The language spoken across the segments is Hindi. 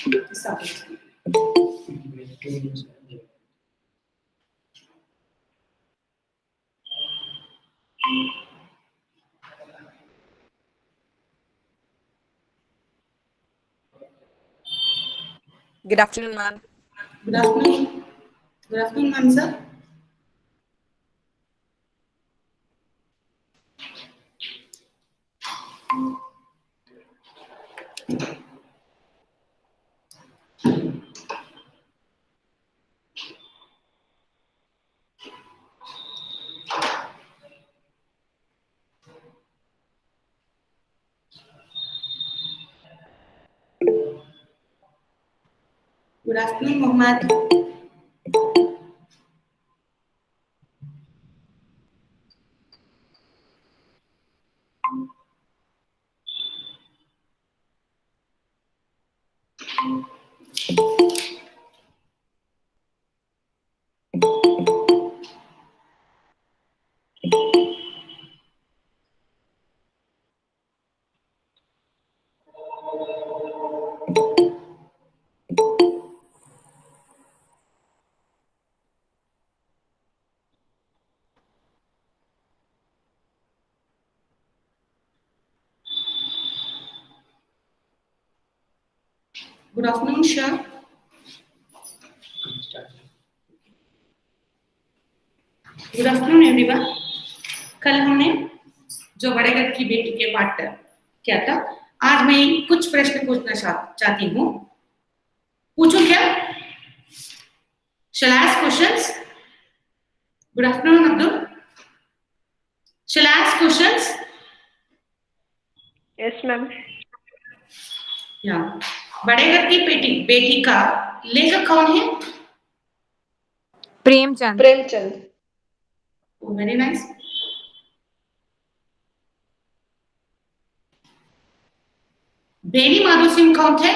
Good afternoon, ma'am. Good afternoon. Good afternoon, ma'am, sir. Good afternoon, Mohammed. Good afternoon, Shah. Good afternoon, everyone. कल हमने जो बड़े घर की बेटी के पाठ किया था, आज मैं कुछ प्रश्न पूछना चाहती हूँ. पूछूं क्या? Shall I ask questions? Good afternoon, Abdul. Shall I ask questions? Yes, ma'am. Yeah. बड़े घर की बेटी का लेखक कौन है? Premchand. Premchand. Oh, very nice. Beni Madho Singh कौन थे?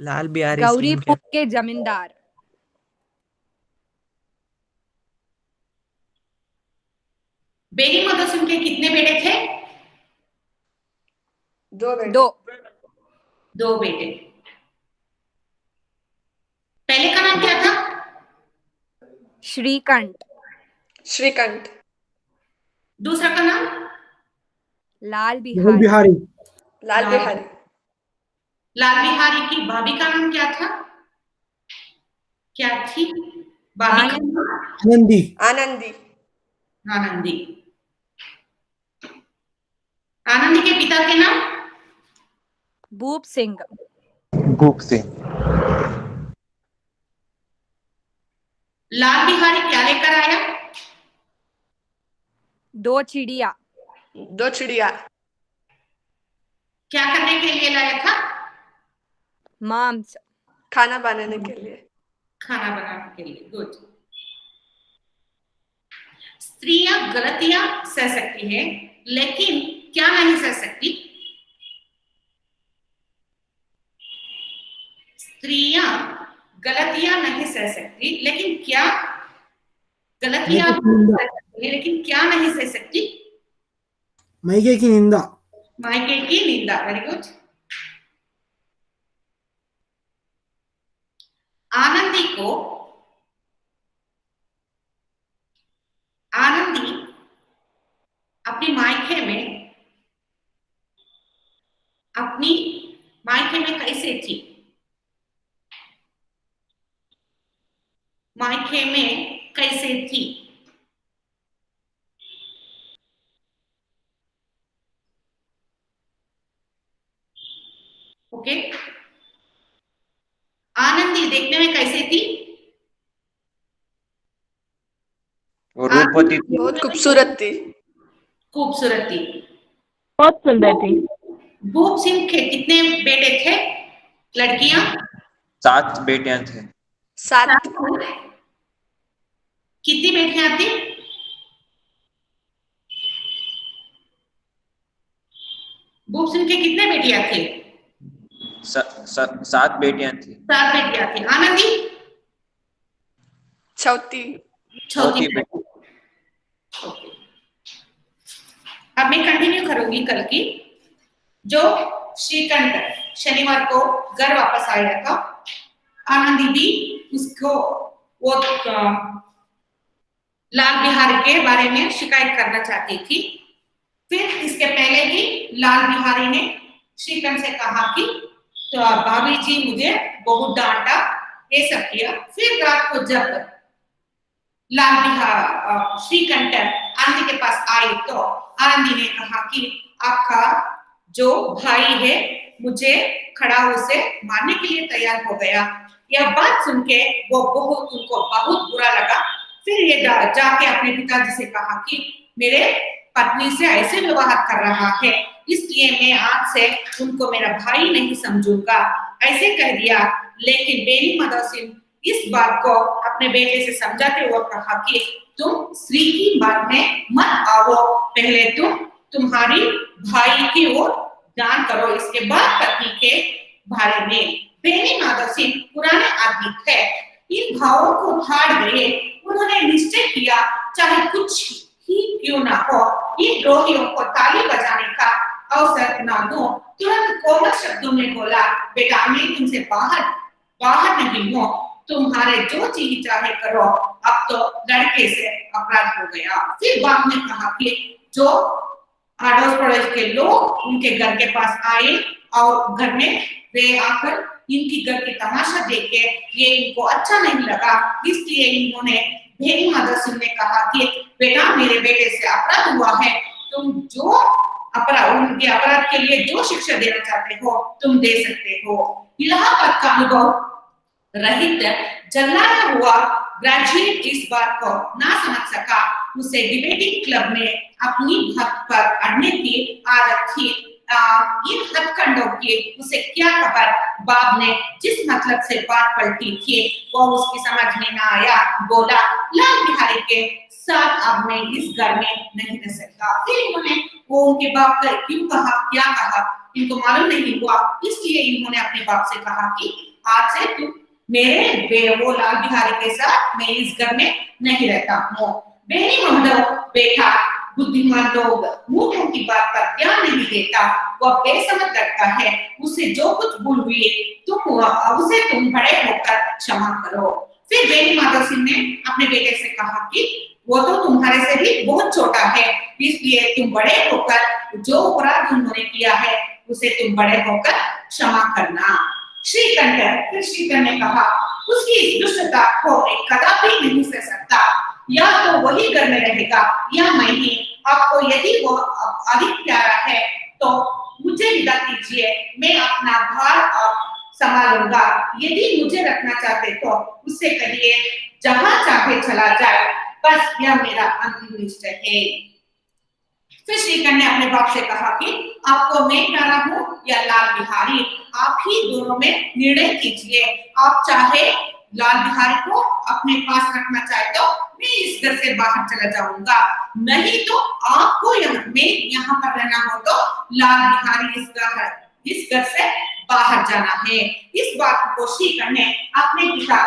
लाल बिहारी गौरीपुर के जमींदार. बेनी माधो सिंह के कितने बेटे थे? दो बेटे. पहले का नाम क्या था? श्रीकंठ. दूसरा का नाम? लाल बिहारी. लाल बिहारी की भाभी का नाम क्या था? क्या थी भाभी का नाम? आनंदी. आनंदी के पिता के नाम? भूप सिंह. लाल बिहारी क्या लेकर आया? दो चिड़िया. क्या करने के लिए लाया था? मांस. खाना बनाने के लिए. गुड. स्त्रियां गलतियां सह सकती है, लेकिन क्या नहीं सह सकती? स्त्रियां गलतियां नहीं सह सकती, लेकिन क्या गलतियां सह सकती है, लेकिन क्या नहीं सह सकती? मायके की निंदा. Very good. आनंदी अपनी मायके में कैसे थी? मायके में कैसे थी? ओके. आनंदी देखने में कैसे थी? रूपवती थी. बहुत खूबसूरत थी. बहुत सुंदर थी. भूप सिंह के कितने बेटे थे? लड़कियां? 7 बेटियां थे. 7. कितनी बेटियां थी? भूप सिंह के कितने बेटियां थे? 7 बेटियां थी. 7 बेटियां थी. आनंदी? चौथी. बेटी. अब मैं कंटिन्यू करूंगी कल की. जो श्रीकंठ शनिवार को घर वापस आया था, आनंदी भी उसको वो लाल बिहारी के बारे में शिकायत करना चाहती थी। फिर इसके पहले ही लाल बिहारी ने श्रीकंठ से कहा कि तो भाभी जी मुझे बहुत डांटा, ये सब किया। फिर रात को जब लाल बिहारी श्रीकंठ आनंदी के पास आई तो आनंदी ने कहा कि आपका जो भाई है मुझे खड़ाऊ से मारने के लिए तैयार हो गया। यह बात सुन के वो उनको बहुत बुरा लगा। फिर ये जाके अपने पिताजी से कहा कि मेरे पत्नी से ऐसे व्यवहार कर रहा है, इसलिए मैं आज से उनको मेरा भाई नहीं समझूंगा, ऐसे कह दिया। लेकिन बेनी माधव सिंह इस बात को अपने बेटे से समझाते हुए कहा कि तुम स्त्री की बात में मत आओ, पहले तुम्हारी भाई की ओर ध्यान करो, इसके बाद पत्नी के बारे में। बेनी माधव सिंह पुराने आदमी थे, इन भावों को उठाड़ गए। उन्होंने निश्चय किया चाहे कुछ ही क्यों ना हो, इन द्रोहियों को ताली बजाने का अवसर ना दो। तुरंत कोमल शब्दों में बोला, बेटा मैं तुमसे बाहर नहीं हूँ, तुम्हारे जो चीज चाहे करो, अब तो लड़के से अपराध हो गया। फिर बाप ने कहा कि जो अड़ोस पड़ोस के लोग उनके घर के पास आए और घर में वे आकर इनकी घर की तमाशा देख के ये इनको अच्छा नहीं लगा, इसलिए इन्होंने बेनी माधव सिंह ने कहा कि बेटा मेरे बेटे से अपराध हुआ है, तुम जो उनके अपराध के लिए जो शिक्षा देना चाहते हो तुम दे सकते हो। इलाहाबाद का अनुभव रहित जल्लाया हुआ ग्रेजुएट इस बात को ना समझ सका। उसे डिबेटिंग क्लब में अपनी बात पर अड़ने की आदत थी। इन हथकंडों की उसे क्या खबर, बाप ने जिस मतलब से बात पलटी थी वो उसकी समझ में ना आया। बोला, लाल बिहारी के साथ अब मैं इस घर में नहीं रह सकता। फिर इन्होंने वो उनके बाप का क्यों कहा, क्या कहा इनको मालूम नहीं हुआ, इसलिए इन्होंने अपने बाप से कहा कि आज से तुम मेरे वो लाल बिहारी के साथ मैं इस घर में नहीं रहता हूँ। बेनी माधव बेटा बुद्धिमान लोग मूर्खों की बात पर ध्यान नहीं देता, वह बेसमझ लगता है। उसे जो कुछ भूल हुई उसे तुम बड़े होकर क्षमा करो। फिर बेनी माधव सिंह ने अपने बेटे से कहा कि वो तो तुम्हारे से भी बहुत छोटा है, इसलिए तुम बड़े होकर जो अपराध उन्होंने किया है उसे तुम बड़े होकर क्षमा करना। श्रीकंठ ने कहा, उसकी इस दुष्टता को एक कदापि नहीं सह सकता, या तो वही घर में रहेगा या मैं ही। आपको यदि वो अधिक प्यारा है तो मुझे विदा कीजिए, मैं अपना भार अब संभालूंगा। यदि मुझे रखना चाहते तो उससे कहिए जहां चाहे चला जाए, बस यह मेरा अंतिम निश्चय है। फिर श्रीकंठ ने अपने बाप से कहा कि आपको मैं प्यारा हूँ या लाल बिहारी, आप ही दोनों में निर्णय कीजिए। आप चाहे लाल बिहारी को अपने पास रखना चाहे तो मैं इस घर से बाहर चला जाऊंगा, नहीं तो आपको यहाँ पर रहना हो तो लाल बिहारी इस घर से बाहर जाना है। इस बात को श्रीकंठ ने अपने पिता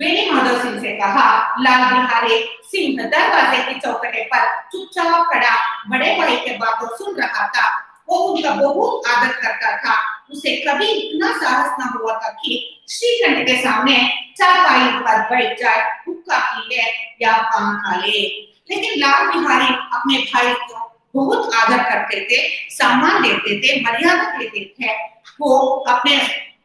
बेनी माधव सिंह से कहा। लाल बिहारी सिंह दरवाजे की चौखटे पर चुपचाप खड़ा बड़े भाई के बातों सुन रहा था। वो उनका बहुत आदर करता था। उसे कभी इतना साहस न हुआ था कि श्रीकंठ के सामने चारपाई पर बैठ जाए, हुक्का पी ले या पान खा ले। लेकिन लाल बिहारी अपने भाई को बहुत आदर करते थे, सम्मान देते थे, मर्यादा देते थे। वो अपने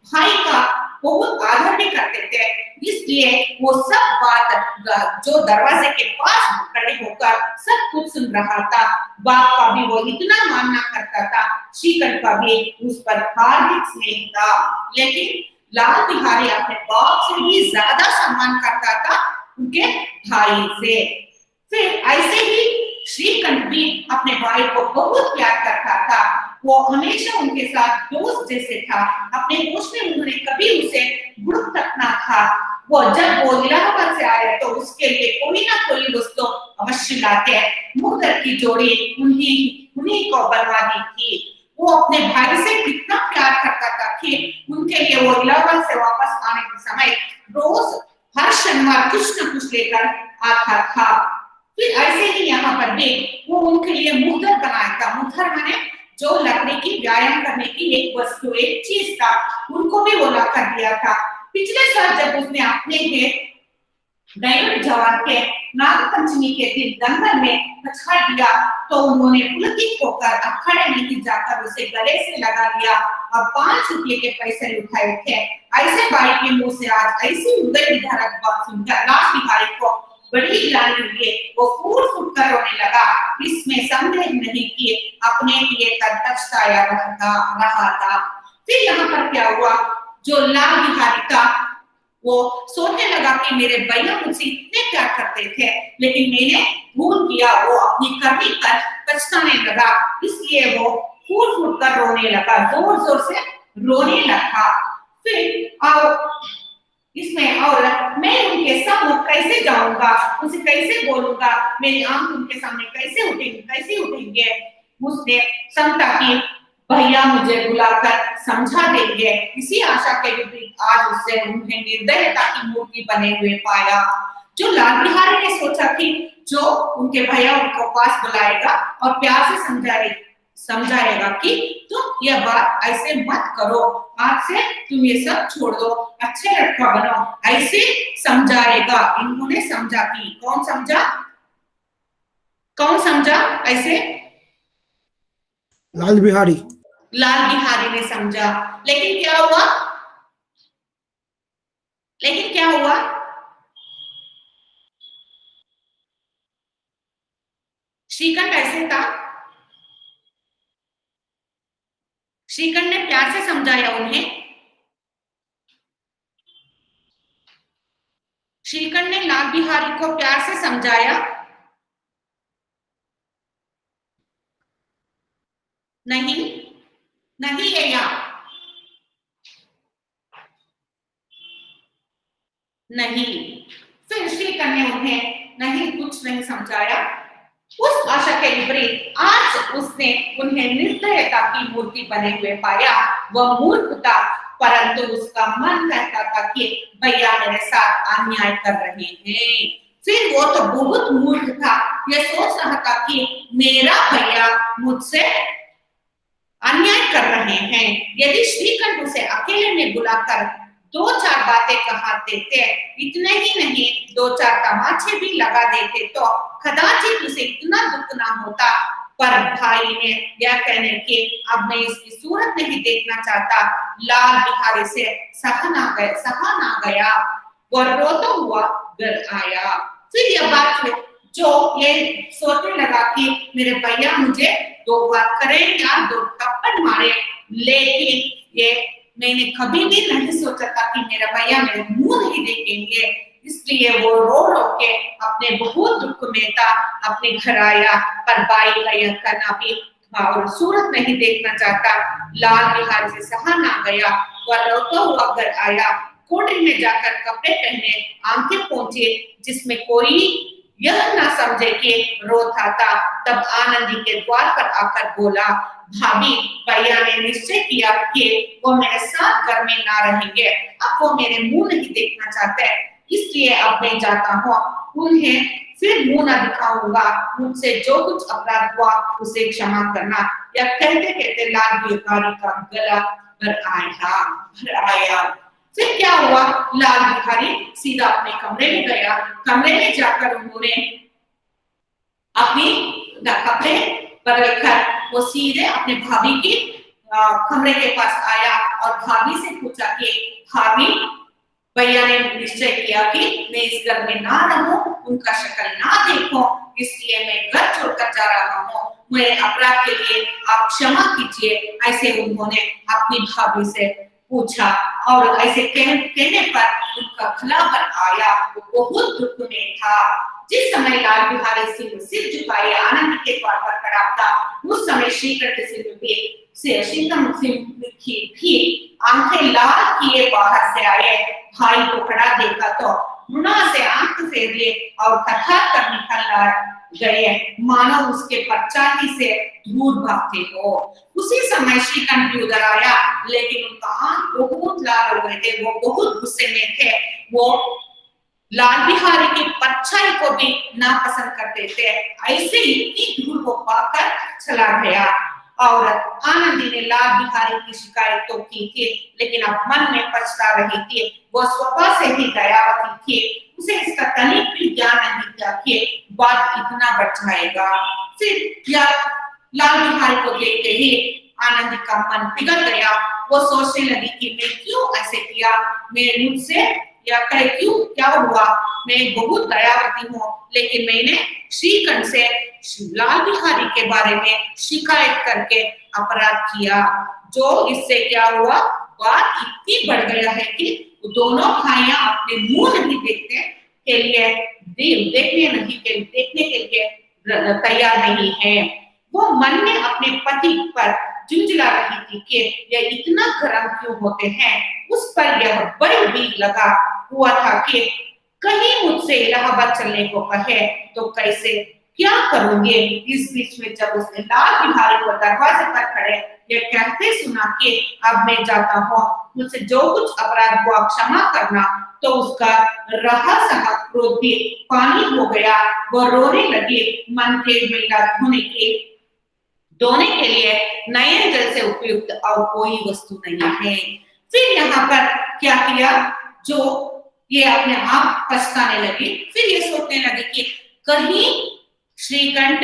भाई का बहुत आदर भी करते थे, इसलिए वो सब बात जो दरवाजे के पास खड़े होकर सब कुछ सुन रहा था। बाप का भी वो इतना मानना करता था, श्रीकंठ का भी उस पर हार्दिक स्नेह था। लेकिन लाल बिहारी अपने बाप से भी ज्यादा सम्मान करता था उनके भाई से। फिर ऐसे ही श्रीकंठ भी अपने भाई को बहुत प्यार करता था। वो हमेशा उनके साथ दोस्त जैसे था। अपने दोस्त में उन्होंने कभी उसे गुड़ तक ना था। जब वो इलाहाबाद से आए तो उसके लिए कोई ना कोई वस्तु अवश्य लाते। मुखर की जोड़ी उन्हीं को बनवा दी थी। वो अपने भाई से कितना प्यार करता था कि उनके लिए वो इलाहाबाद से वापस आने के समय रोज हर शनिवार कुछ न कुछ लेकर आता था। फिर ऐसे ही यहाँ पर भी वो उनके लिए मुखर बनाया था। मुखर माने जो करने की, व्यायाम करने की एक वस्तु, एक चीज था, उनको भी वो ला कर दिया था। पिछले साल जब उसने अपने दैनिक जवान के नागपंचमी के दिन दंगल में पछाड़ दिया तो उन्होंने पुलकित होकर अखाड़े में ही जाकर उसे गले से लगा लिया और 5 रुपये के पैसे उठाए थे। ऐसे बाई के मुंह से आज ऐसी हृदय विदारक बात सुनकर लाल बिहारी को बड़ी ग्लानि हुई। वो फूट फूट कर रोने लगा। इसमें संदेह नहीं कि अपने लिए कर्तव्य रहा था। फिर यहाँ पर क्या हुआ, जो लाल बिहारी था वो सोचने लगा कि मेरे भैया मुझसे इतने प्यार करते थे, लेकिन मैंने भूल किया। वो अपनी करनी पर पछताने लगा, इसलिए वो फूट फूट कर रोने लगा, जोर जोर से रोने लगा। फिर इसमें और मैं उनके सम्मुख कैसे जाऊंगा, उसे कैसे बोलूंगा, मेरी आंख उनके सामने कैसे उठेंगे। उसने समझा कि भैया मुझे बुलाकर समझा देंगे। इसी आशा के विपरीत आज उससे उन्हें निर्दयता की मूर्ति बने हुए पाया। जो लाल बिहारी ने सोचा कि जो उनके भैया उनको पास बुलाएगा और प्यार से समझाएगा कि तुम यह बात ऐसे मत करो, आज से तुम ये सब छोड़ दो, अच्छे लड़का बनो, ऐसे समझाएगा। इन्होंने समझा कि कौन समझा ऐसे? लाल बिहारी ने समझा। लेकिन क्या हुआ? श्रीकंठ ऐसे था, श्रीकंठ ने प्यार से समझाया उन्हें। श्रीकंठ ने लाल बिहारी को प्यार से समझाया नहीं है या नहीं? फिर श्रीकंठ ने उन्हें कुछ नहीं समझाया। उस आशा के विपरीत आज उसने उन्हें निर्दयता की मूर्ति बने हुए पाया। वह मूर्ख था, परंतु उसका मन कहता था कि भैया मेरे साथ अन्याय कर रहे हैं। फिर वो तो बहुत मूर्ख था, यह सोच रहा था कि मेरा भैया मुझसे अन्याय कर रहे हैं। यदि श्रीकंठ उसे अकेले में बुलाकर 2-4 बातें कहा देते, इतने ही नहीं 2-4 तमाचे भी लगा देते तो कदाचित उसे इतना दुख ना होता। पर भाई ने यह कहने के अब मैं इसकी सूरत नहीं देखना चाहता, लाल बिहारी से सहा ना गया। वह रोता हुआ घर आया। फिर यह बात जो ये सोचने लगा कि मेरे भैया मुझे 2 बात करें या 2 थप्पड़ मारे, लेकिन ये मैंने कभी भी नहीं सोचा था कि मेरा भैया मेरे मुंह नहीं देखेंगे। इसलिए वो रो के अपने बहुत दुख में था, अपने घर आया। पर बाई का यह कहना भी और सूरत नहीं देखना चाहता, लाल बिहारी से सहा ना गया। वह रोता हुआ घर आया, कोठरी में जाकर कपड़े पहने, आंखें पोंछे, जिसमें कोई यह ना समझे कि रोता था। तब आनंदी के द्वार पर आकर बोला, भाभी भैया ने निश्चय किया कि वो मेरे साथ घर में ना रहेंगे, अब वो मेरे मुंह नहीं देखना चाहते, इसलिए अब मैं जाता हूँ, उन्हें फिर मुंह ना दिखाऊंगा, मुझसे जो कुछ अपराध हुआ उसे क्षमा करना। यह कहते कहते लाल बिहारी का गला भर आया। फिर क्या हुआ, लाल बिहारी सीधा अपने कमरे में गया। कमरे में जाकर उन्होंने अपनी कपड़े बदल कर वो सीधे अपने भाभी की कमरे के पास आया और भाभी से पूछा कि भाभी भैया ने निश्चय किया कि मैं इस घर में ना रहूं, उनका शक्ल ना देखूं, इसलिए मैं घर छोड़कर जा रहा हूँ, मेरे अपराध के लिए आप क्षमा कीजिए। ऐसे उन्होंने अपनी भाभी से पूछा और ऐसे कहने पर उनका गला भर आया। वो बहुत दुख में था। जिस समय लाल बिहारी सिर झुकाए आनंद के द्वार पर खड़ा था, उस समय श्रीकंठ भी आंखें लाल किए बाहर से आए। भाई को खड़ा देखा तो घृणा से आंख फेर लिए और कथा कर निकल गए, मानो उसके परचाही से दूर भागते हो। उसी समय श्रीकंठ भी उधर आया, लेकिन उनका आंख बहुत लाल हो गए थे, वो बहुत गुस्से में थे। वो लाल बिहारी की परछाई को भी नापसंद करते थे। ऐसे ही इतनी दूर वो पाकर चला गया। और आनंदी ने लाल बिहारी की शिकायत तो की थी, लेकिन अब मन में पछता रही थी। वो स्वभाव से ही दयावती थी, उसे इसका तनिक भी ज्ञान नहीं था कि बात इतना बढ़ जाएगा। फिर लाल बिहारी को देखते ही आनंदी का मन पिघल गया। वो सोचने लगी कि मैं क्यों ऐसे किया, मैं मुझसे या क्यों क्या हुआ, मैं बहुत दयावती हूँ, लेकिन मैंने श्रीकंठ से लाल बिहारी के बारे में शिकायत करके अपराध किया। जो इससे क्या हुआ, बात इतनी बढ़ गया है कि दोनों भाइयां अपने मुंह नहीं देखने के लिए देखने के लिए तैयार नहीं है। वो मन में अपने पति पर झुंझला रही थी कि यह इतना गर्म क्यों होते हैं। उस पर यह बड़ी भी लगा हुआ था कि कहीं मुझसे इलाहाबाद चलने को कहे तो कैसे क्या करूंगे। इस बीच में जब उसने लाल बिहारी को दरवाजे पर खड़े ये कहते सुना कि अब मैं जाता हूँ, मुझसे जो कुछ अपराध हुआ क्षमा करना, तो उसका रहा सहा क्रोध भी पानी हो गया। वो रोने लगी। मन के मैला धोने के लिए नए जल से उपयुक्त और कोई वस्तु नहीं है। फिर यहाँ पर क्या किया, जो ये अपने आप पछताने लगी। फिर ये सोचने लगी कि कहीं श्रीकंठ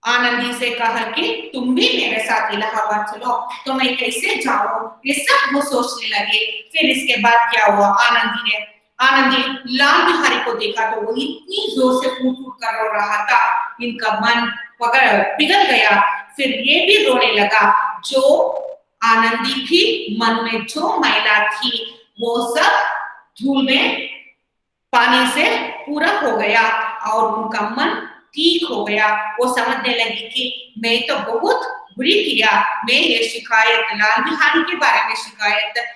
आनंदी से कहा कि तुम भी मेरे साथ इलाहाबाद चलो तो मैं कैसे जाऊं, ये सब वो सोचने लगे। फिर इसके बाद क्या हुआ, आनंदी लाल बिहारी को देखा तो वो इतनी जोर से फूट फूट कर रो रहा था, इनका मन पिघल गया। फिर ये भी रोने लगा। जो आनंदी की मन में जो मैला थी वो सब धूल में पानी से पूरा हो गया और उनका मन ठीक हो गया। वो समझने लगी कि मैं तो बहुत बुरी किया, मैं ये शिकायत लाल बिहारी के बारे में शिकायत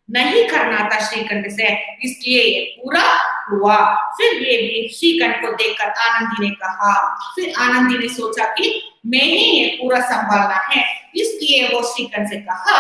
नहीं करना था श्रीकंठ से, इसलिए ये पूरा हुआ। फिर ये भी श्रीकंठ को देखकर आनंदी ने कहा, फिर आनंदी ने सोचा कि मैं ही ये पूरा संभालना है, इसलिए वो श्रीकंठ से कहा,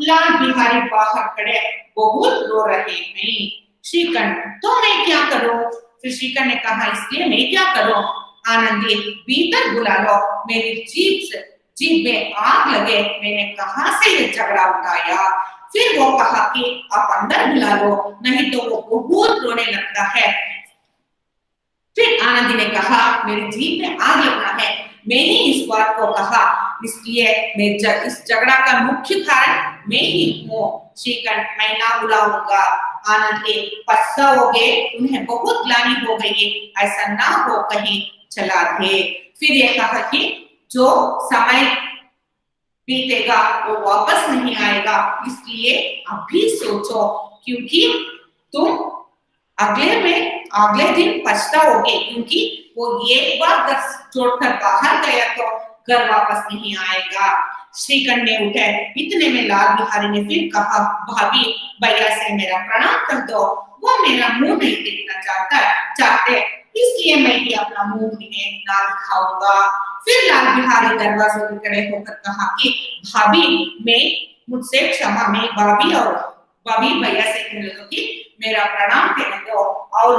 लाल बिहारी बाहर खड़े बहुत रो रहे हैं। श्रीकंठ तो मैं क्या करूं? फिर श्रीकंठ ने कहा, इसलिए मैं क्या करूं? आनंदी भीतर बुला लो, मेरी जीभ में आग लगे, मैंने कहां से ये झगड़ा उठाया। फिर वो कहा कि आप अंदर बुला लो, नहीं तो वो बहुत रोने लगता है। फिर आनंदी ने कहा, मेरी जीभ में आग लगना है, मैंने इस बात को कहा, इसलिए मैं इस झगड़ा का मुख्य कारण मैं ही हूँ। श्रीकंठ मैं ना बुलाऊंगा। आनंदी पछताओगे, उन्हें बहुत ग्लानि हो गई, ऐसा ना हो कहीं चला दे। फिर ये कहा कि जो समय बीतेगा वो वापस नहीं आएगा, इसलिए अभी सोचो, क्योंकि तुम अगले दिन पछताओगे, क्योंकि वो एक बार घर छोड़कर बाहर गया तो घर वापस नहीं आएगा। श्रीकंठ ने उठे। इतने में लाल बिहारी ने फिर कहा, भाभी भैया से मेरा प्रणाम कर दो, वो मेरा मुंह नहीं देखना चाहते, इसलिए मैं भी अपना मुंह इन्हें ना दिखाऊंगा। फिर लाल बिहारी दरवाजे पर खड़े होकर कहा कि भाभी मैं मुझसे क्षमा, मैं भाभी भैया से कह दो कि मेरा प्रणाम कहने दो, और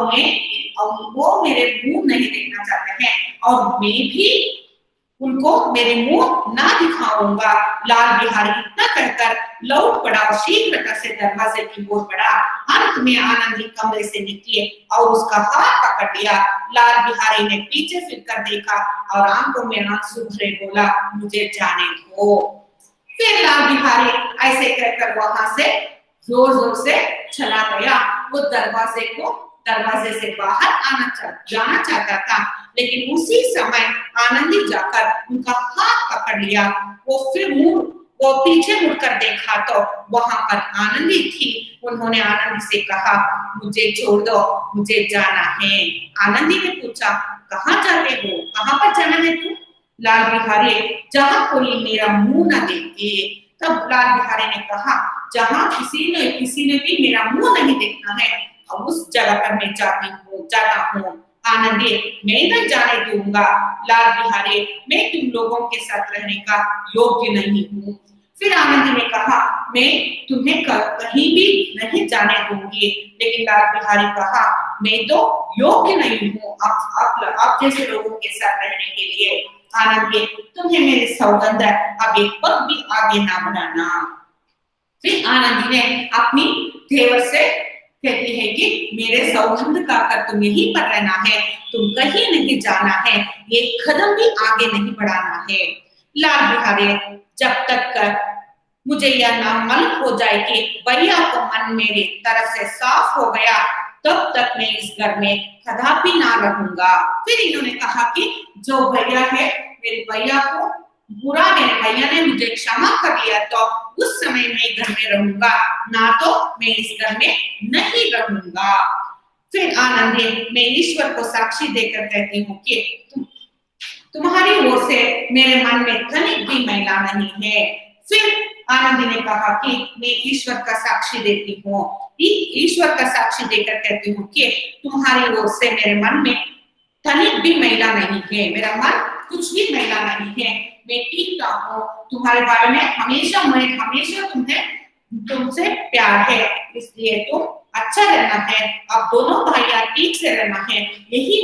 वो मेरे मुंह नहीं देखना चाहते हैं और मैं भी उनको मेरे मुंह ना दिखाऊंगा। लाल बिहारी इतना कहकर लौट पड़ा और शीघ्रता से दरवाजे की ओर बढ़ा। अंत में आनंदी कमरे से निकली और उसका हाथ पकड़ लिया। लाल बिहारी ने पीछे फिरकर देखा और आंखों में आंसू भरे बोला, मुझे जाने दो। फिर लाल बिहारी ऐसे कहकर वहां से जोर जोर से चला गया। वो दरवाजे से बाहर जाना चाहता था, लेकिन उसी समय आनंदी जाकर उनका हाथ पकड़ लिया। वो पीछे मुड़कर देखा तो वहां पर आनंदी थी। उन्होंने आनंदी से कहा, मुझे छोड़ दो, मुझे जाना है। आनंदी ने पूछा, कहाँ जाते हो, कहाँ पर जाना है तू? लाल बिहारी, जहां कोई मेरा मुंह न देखे। तब लाल बिहारी ने कहा, जहां किसी ने भी मेरा मुंह नहीं देखना है, उस जगह पर मैं जाता हूँ। आनंदी, मैं नहीं जाने दूंगा। लाल बिहारी, मैं तुम लोगों के साथ रहने का योग्य नहीं हूँ। फिर आनंदी ने कहा, मैं तुम्हें कहीं भी नहीं जाने दूंगी। लेकिन लाल बिहारी कहा, मैं तो योग्य नहीं हूँ आप जैसे लोगों के साथ रहने के लिए। आनंद ये तुम्हें मेरी सौगंध है, अब एक पग भी आगे ना बढ़ाना। फिर आनंदी ने अपनी देवर से कहती है कि मेरे सौगंध का कर तुम यहीं पर रहना है, तुम कहीं नहीं जाना है, एक कदम भी आगे नहीं बढ़ाना है। लाल बिहारी जब तक कर मुझे यह नाम मालूम हो जाए कि भैया को मन मेरी तरफ से साफ हो गया, तब तक मैं इस घर में कदापि ना रहूंगा। फिर इन्होंने कहा कि जो भैया है, मेरे भैया को बुरा मेरे भैया ने मुझे क्षमा कर लिया तो उस समय मैं घर में रहूंगा, ना तो मैं इस घर में नहीं रहूंगा। फिर आनंदी मैं ईश्वर को साक्षी देकर कहती हूँ कि तुम्हारी ओर से मेरे मन में तनिक भी मैला नहीं है। फिर आनंदी ने कहा कि मैं ईश्वर का साक्षी देती हूँ, ईश्वर का साक्षी देकर कहती हूँ कि तुम्हारी ओर से मेरे मन में तनिक भी मैला नहीं है, मेरा मन कुछ भी मैला नहीं है, मैं ठीक ठाक हूँ, तुम्हारे बारे में हमेशा तुमसे प्यार है, इसलिए तुम अच्छा रहना है, अब दोनों भाइयां ठीक से रहना है, यही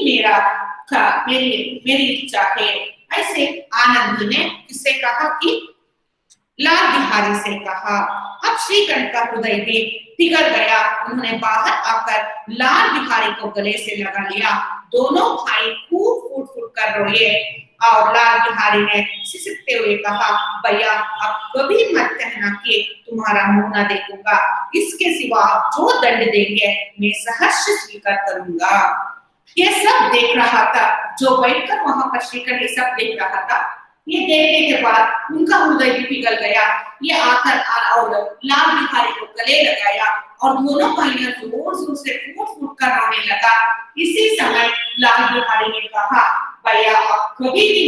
मेरी इच्छा है। ऐसे आनंदी ने किससे कहा कि लाल बिहारी से कहा। अब श्रीकंठ का हृदय भी पिघल गया, उन्होंने बाहर आकर लाल बिहारी को गले से लगा लिया। दोनों भाई खूब फूट फूट कर रोए और लाल बिहारी ने सिसकते हुए कहा, भैया अब कभी मत कहना कि तुम्हारा मुंह ना देखूंगा, इसके सिवा जो दंड देंगे मैं सहर्ष स्वीकार करूंगा। ये सब देख रहा था, जो बैठकर वहां पर श्रीकंठ ये सब देख रहा था, ये देखने के बाद उनका हृदय भी पिघल गया। ये आकर और लाल बिहारी को गले लगाया और दोनों भाइयों जोर जोर से फूट फूट कर रोने लगा। इसी समय लाल बिहारी ने कहा, भैया आप कभी भी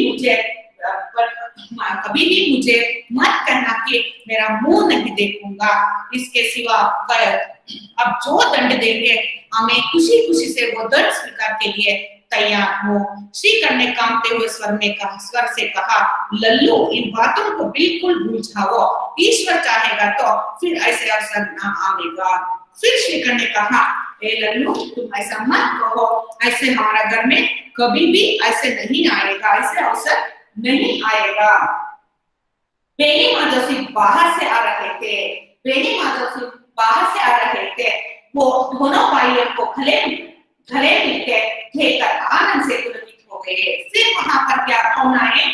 मुझे मत कहना कि मेरा मुंह नहीं देखूंगा, इसके सिवा अब जो दंड देंगे हमें खुशी खुशी से वो दंड स्वीकार के लिए तैयार हो। श्रीकंठ ने कांपते हुए स्वर से कहा, लल्लू इन बातों को बिल्कुल भूल जाओ, ईश्वर चाहेगा तो फिर ऐसे अवसर ना आएगा। फिर श्रीकंठ ने कहा, ए लल्लू तुम ऐसा मत कहो, ऐसे हमारा घर में कभी भी ऐसे नहीं आएगा, ऐसे अवसर नहीं आएगा। बेनी माधव सिंह बाहर से आ रहे थे, वो दोनों भाइयों को गले मिलके लेकर आनंद से पुलकित हो गए। फिर वहां पर क्या कौन आए?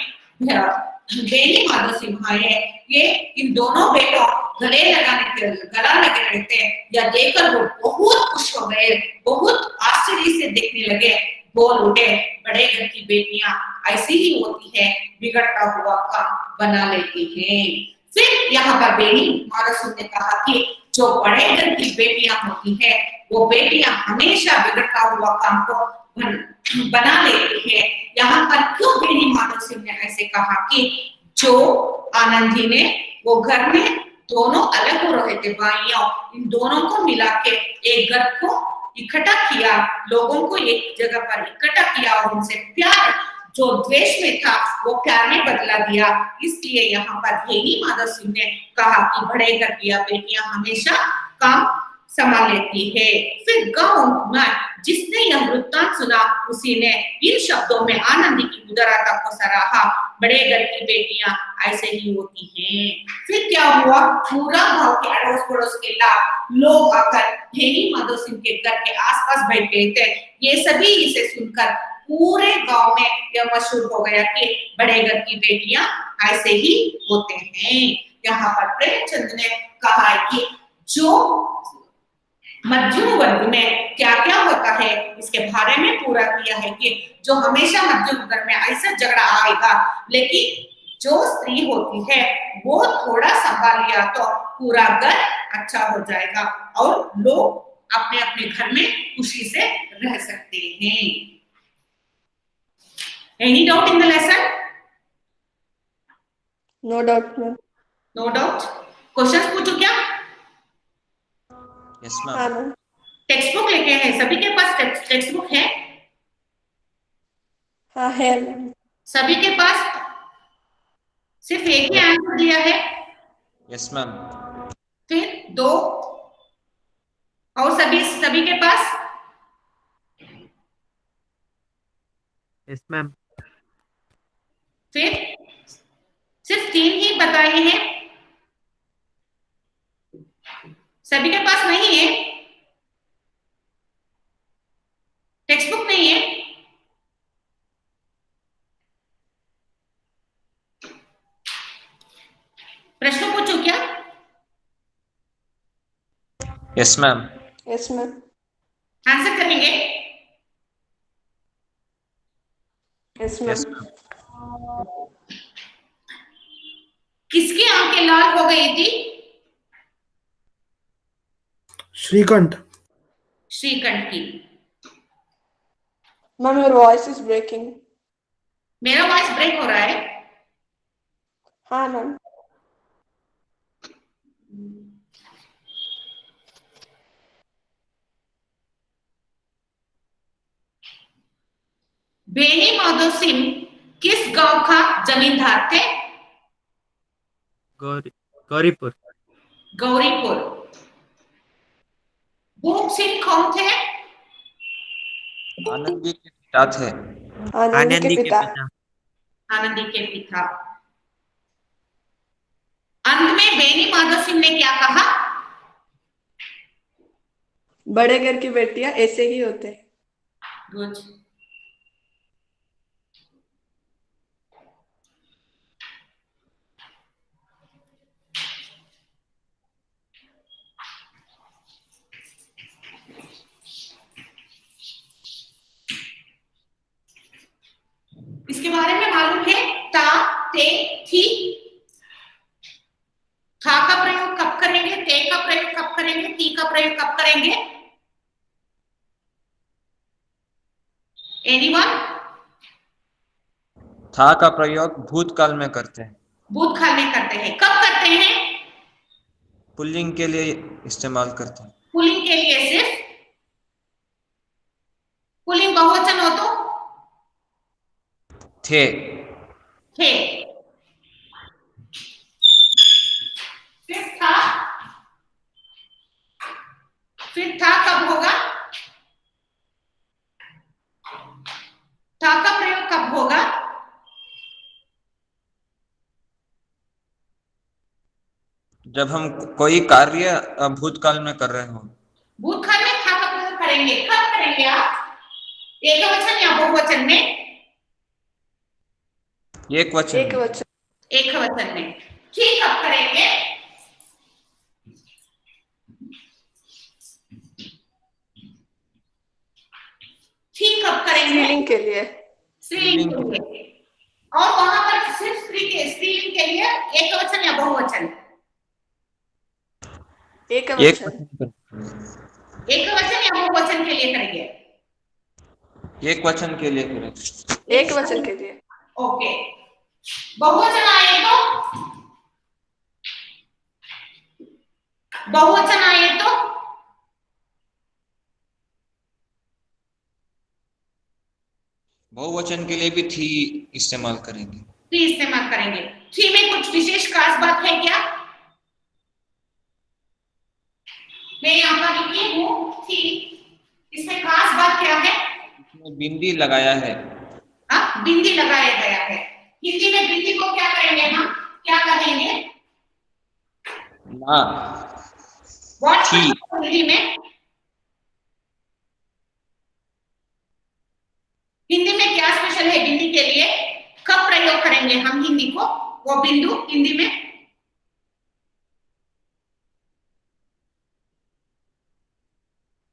बेनी माधव सिंह आए। ये इन दोनों बेटों गला लगे रहते, या देखकर वो बहुत खुश हो गए, बहुत आश्चर्य से देखने लगे, बोल उठे, बड़े घर की बेटियां ऐसी ही होती है, बिगड़ता हुआ काम बना लेती हैं। फिर यहाँ पर बेनी माधव सिंह ने कहा कि जो बड़े घर की बेटियां होती है, वो बेटियां हमेशा बिगड़ता हुआ काम को बना लेती है। यहाँ पर क्यों बेनी माधव सिंह ने ऐसे कहा कि जो आनंदी ने वो घर में दोनों अलग हो रहे थे भाइयों, इन दोनों को मिला के एक घर को इकट्ठा किया, लोगों को एक जगह पर इकट्ठा किया और उनसे प्यार जो द्वेष में था वो प्यार में बदला दिया। इसलिए यहाँ पर बेनी माधव सिंह ने कहा कि बड़े घर की बेटियां हमेशा काम संभाल लेती है। फिर गांव में जिसने यह वृत्तांत सुना, उसी ने इन शब्दों में आनंदी की उदारता को सराहा, बड़े घर की बेटियां ऐसे ही होती हैं। फिर क्या हुआ? पूरा गांव के अड़ोस पड़ोस के लोग आकर बेनी माधव सिंह के घर के आसपास बैठ गए थे। ये सभी इसे सुनकर पूरे गांव में यह मशहूर हो गया कि बड़े घर की बेटियां ऐसे ही होते हैं। यहाँ पर प्रेमचंद ने कहा है कि जो मध्यम वर्ग में क्या क्या होता है इसके बारे में पूरा किया है कि जो हमेशा मध्यम वर्ग में ऐसा झगड़ा आएगा, लेकिन जो स्त्री होती है वो थोड़ा संभाल लिया तो पूरा घर अच्छा हो जाएगा और लोग अपने अपने घर में खुशी से रह सकते हैं। Any doubt in the lesson? No doubt, ma'am. No doubt. Questions पूछो क्या? Yes, ma'am. हाँ मैम। टेक्स्ट बुक लेके हैं सभी के पास? टेक्स्ट बुक है हाँ है मैम। सभी के पास? सिर्फ एक ही आंसर दिया है? Yes, ma'am. फिर दो और सभी के पास? Yes, ma'am. फिर सिर्फ 3 ही बताए हैं, सभी के पास नहीं है, टेक्स्ट बुक नहीं है। प्रश्न पूछूं क्या? Yes ma'am. Yes, ma'am. Answer करेंगे? Yes, ma'am. Yes ma'am. किसकी आंखें लाल हो गई थी? श्रीकंठ। श्रीकंठ की। Ma'am, your voice is breaking. मेरा वॉइस ब्रेक हो रहा है? हाँ मैम। बेनी माधव सिंह किस गांव का जमींदार थे? गौरीपुर। गौरीपुर। भूप सिंह कौन थे? आनंदी के पिता थे। आनंदी के पिता। आनंदी के पिता। अंत में बेनी माधव सिंह ने क्या कहा? बड़े घर की बेटियां ऐसे ही होते हैं। गुड। इसके बारे में मालूम है? ता, ते, थी। था का प्रयोग कब करेंगे? ते का प्रयोग कब करेंगे? ती का प्रयोग कब करेंगे? एनीवन? था का प्रयोग भूतकाल में करते हैं। भूतकाल में करते हैं। कब करते हैं? पुल्लिंग के लिए इस्तेमाल करते हैं। पुल्लिंग के लिए सिर्फ। पुल्लिंग बहुवचन हो तो थे। थे। फिर था। फिर था कब होगा? था का प्रयोग कब होगा? जब हम कोई कार्य भूतकाल में कर रहे हो। भूतकाल में था का प्रयोग करेंगे। कब करेंगे आप? एकवचन या बहुवचन में? एक वचन। एक वचन। एक वचन में। ठीक कब करेंगे? ठीक कब करेंगे? स्त्रीलिंग के लिए। स्त्रीलिंग के लिए। और वहां पर सिर्फ स्त्रीलिंग के लिए एक वचन या बहुवचन? एक एक वचन। एक वचन या बहुवचन के लिए करेंगे? एक वचन के लिए करें। एक वचन के लिए। ओके। बहुवचन आए तो? बहुवचन आए तो? बहुवचन के लिए भी थी इस्तेमाल करेंगे। थी इस्तेमाल करेंगे। थी में कुछ विशेष खास बात है क्या? मैं यहाँ पर लिखी हूँ थी, इसमें खास बात क्या है? इसमें बिंदी लगाया है। हाँ, बिंदी लगाया गया है। हिंदी में बिंदी को क्या करेंगे हम? क्या कहेंगे? ना। व्हाट थी। हिंदी में? हिंदी में क्या स्पेशल है बिंदी के लिए? कब प्रयोग करेंगे हम हिंदी को? वो बिंदु हिंदी में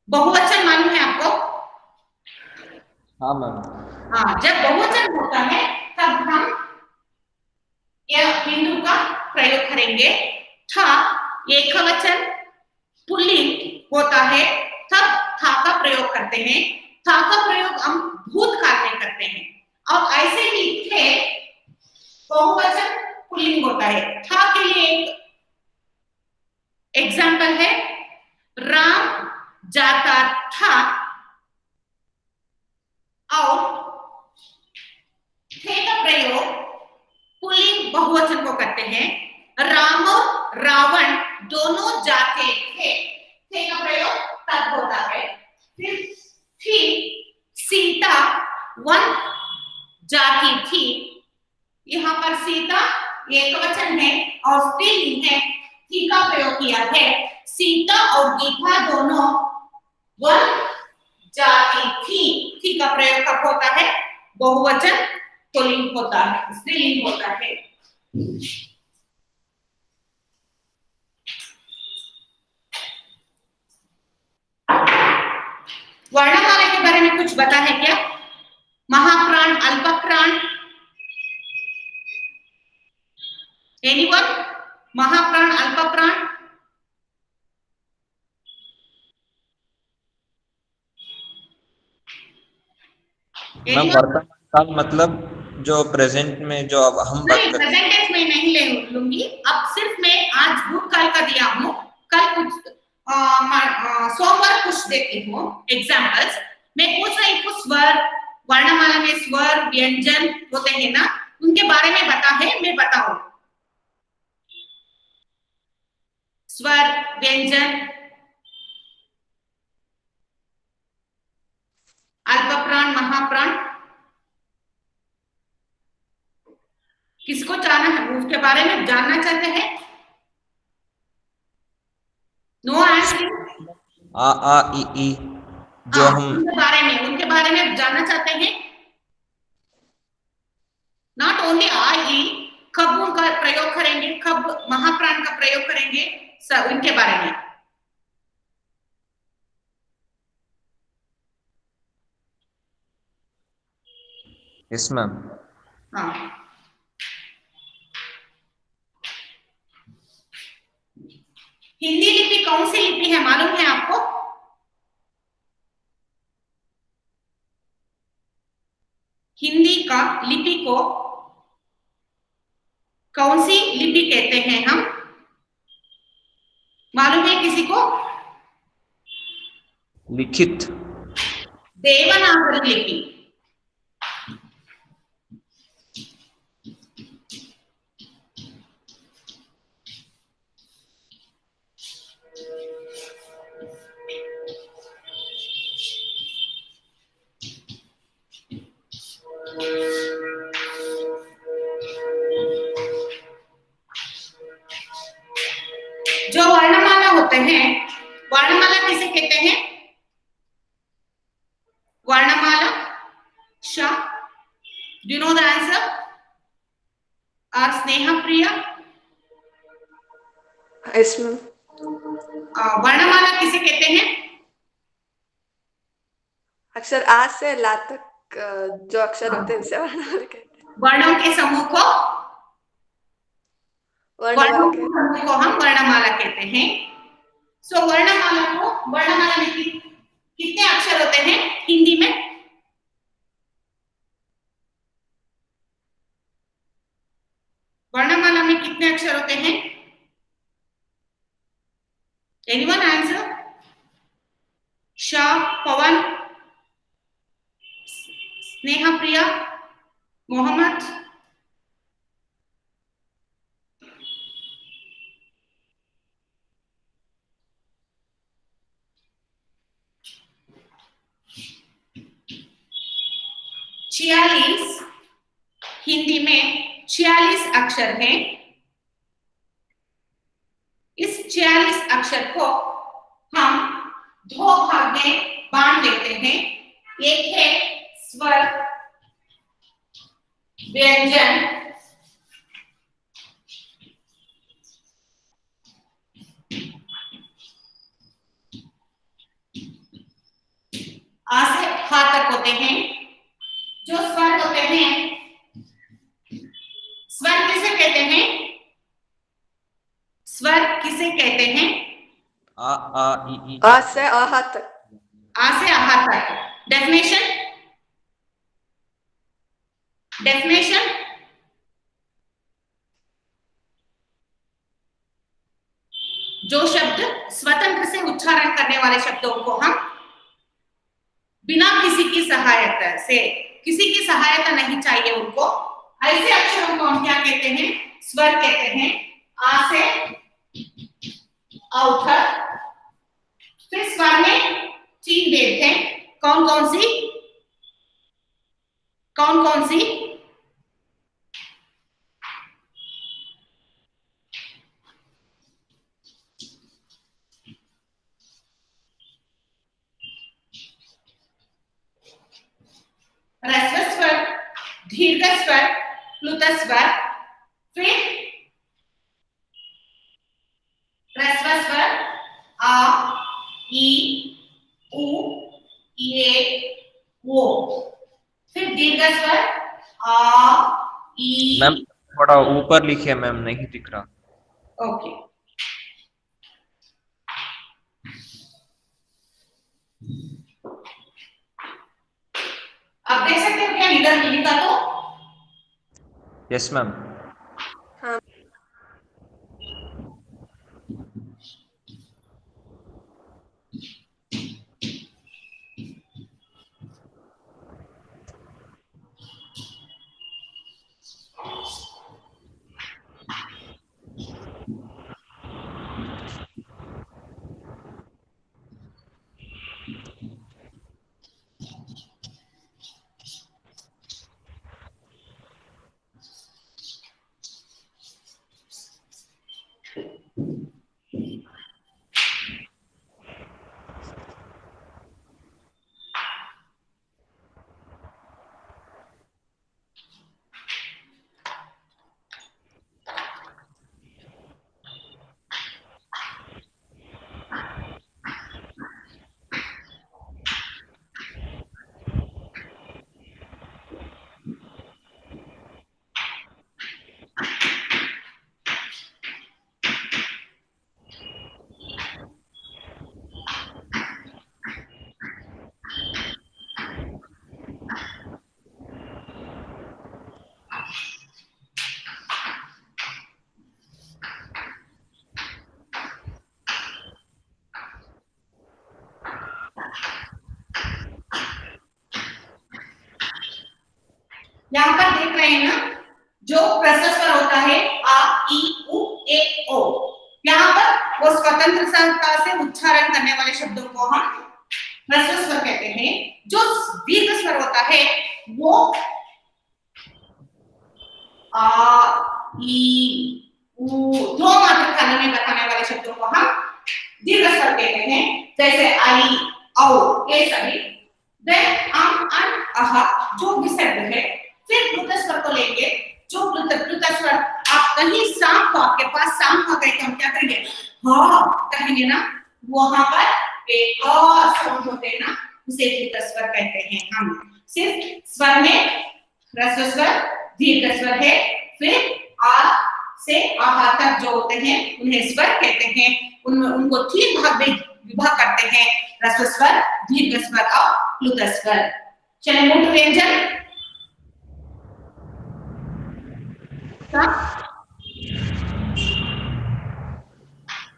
बहुवचन मालूम है आपको? हाँ मैम। हाँ, जब बहुवचन होता है तब हम यह बिंदु का प्रयोग करेंगे। था एकवचन पुल्लिंग होता है तब था का प्रयोग करते हैं। था का प्रयोग हम भूतकाल में करते हैं। और ऐसे ही थे बहुवचन पुल्लिंग होता है। था के लिए एक एग्जाम्पल है, राम जाता था। और थे का प्रयोग पुल्लिंग बहुवचन को करते हैं। राम और रावण दोनों जाते थे। थे का प्रयोग तब होता है। फिर सीता वन जाती थी। एकवचन है और स्त्रीलिंग है, थी का प्रयोग किया है। सीता और गीता दोनों वन जाति थी का प्रयोग कब होता है? बहुवचन पुल्लिंग होता है, स्त्रीलिंग होता है। वर्णमाला के बारे में कुछ पता है क्या? महाप्राण, अल्पप्राण, एनीवन? महाप्राण, अल्पप्राण? मैम वर्तमान काल मतलब जो प्रेजेंट में जो अब हम बात नहीं, कर रहे हैं। प्रेजेंट टेंस में नहीं ले लूंगी, अब सिर्फ मैं आज भूतकाल का दिया हूँ, कल कुछ सोमवार कुछ देती हूँ एग्जाम्पल्स। मैं पूछ रही हूँ स्वर, वर्णमाला में स्वर व्यंजन होते हैं ना, उनके बारे में बता है, मैं बताऊं। स्वर व्यंजन, अल्पप्राण, महाप्राण, किसको जानना है उसके बारे में जानना चाहते हैं? No answer. आ ई जो हम उनके बारे में जानना चाहते हैं। नॉट ओनली आ ई, कब उनका प्रयोग करेंगे, कब महाप्राण का प्रयोग करेंगे, सब उनके बारे में। Yes ma'am. हाँ, हिंदी लिपि कौन सी लिपि है मालूम है आपको? हिंदी का लिपि को कौन सी लिपि कहते हैं हम? मालूम है किसी को? लिखित। देवनागरी लिपि। जो वर्णमाला होते हैं, वर्णमाला किसे कहते हैं? वर्णमाला, श, do you know the answer? और स्नेहप्रिया, इसमें वर्णमाला किसे कहते हैं? अक्षर आ से ला तक जो अक्षर होते हैं उसे वर्णमाला कहते हैं। वर्णों के समूह को वर्णमाला कहते हैं। हम वर्णमाला कहते हैं। सो वर्णमाला में कितने अक्षर होते हैं हिंदी में? वर्णमाला में कितने अक्षर होते हैं? Anyone answer? श, पवन, स्नेहप्रिया, मोहम्मद? छियालीस, हिंदी में 46 अक्षर हैं। इस 46 अक्षर को हम दो भाग में बांट लेते हैं। एक है स्वर व्यंजन, आ से हा तक होते हैं। जो स्वर होते हैं, स्वर किसे कहते हैं? स्वर किसे कहते हैं? आ ई आ से आहा तक। आ से आहा तक। डेफिनेशन, जो शब्द स्वतंत्र से उच्चारण करने वाले शब्दों को हम बिना किसी की सहायता नहीं चाहिए उनको, ऐसे अक्षरों को हम क्या कहते हैं? स्वर कहते हैं। आ से औथर। फिर स्वर में 3 भेद हैं। कौन कौन सी? दीर्घ स्वर प्लुत स्वर, फिर ह्रस्व स्वर आ, ई, उ, ए, ओ, फिर दीर्घ स्वर आ, ई। मैम थोड़ा ऊपर लिखिए मैम, नहीं दिख रहा। ओके, आप देख सकते हो क्या इधर लिखा तो? Yes ma'am. हाँ। यहाँ पर देख रहे हैं ना, जो ह्रस्व स्वर होता है आ, ई, उ, ए, ओ, यहाँ पर वो स्वतंत्रता से उच्चारण करने वाले शब्दों को हम ह्रस्व स्वर कहते हैं। जो दीर्घ स्वर होता है वो आ, ई, उ, दो मात्रा खाली में बताने वाले शब्दों को हम दीर्घ स्वर कहते हैं, जैसे आई, औ, ये सभी। देन अम, अन, अह जो विसर्ग है। फिर प्लुत स्वर को लेंगे, जो प्लुत स्वर आप कहीं सांप को, आपके पास सांप आ गए तो हम क्या करेंगे, हाँ कहेंगे ना, वहां पर एक और साउंड होते हैं ना, उसे प्लुत स्वर कहते हैं हम। सिर्फ स्वर में ह्रस्व स्वर, दीर्घ स्वर है, फिर आ से आहा तक जो होते हैं उन्हें स्वर कहते हैं। उनमें उनको 3 भाग में विभाग करते हैं, ह्रस्व स्वर, दीर्घ स्वर और प्लुत स्वर। चलिए मूल व्यंजन।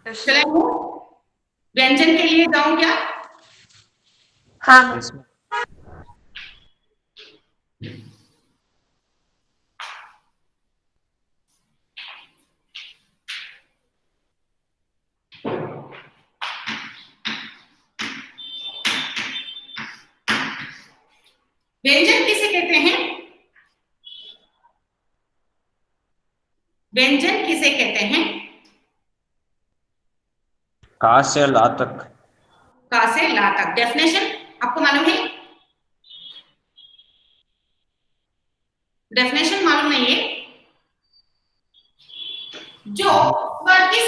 चलिए व्यंजन के लिए जाऊं क्या? हाँ। Yes ma'am. व्यंजन किसे कहते हैं? व्यंजन किसे कहते हैं? का से ला तक। का से ला तक। डेफिनेशन आपको मालूम है? डेफिनेशन मालूम नहीं है? जो स्वर की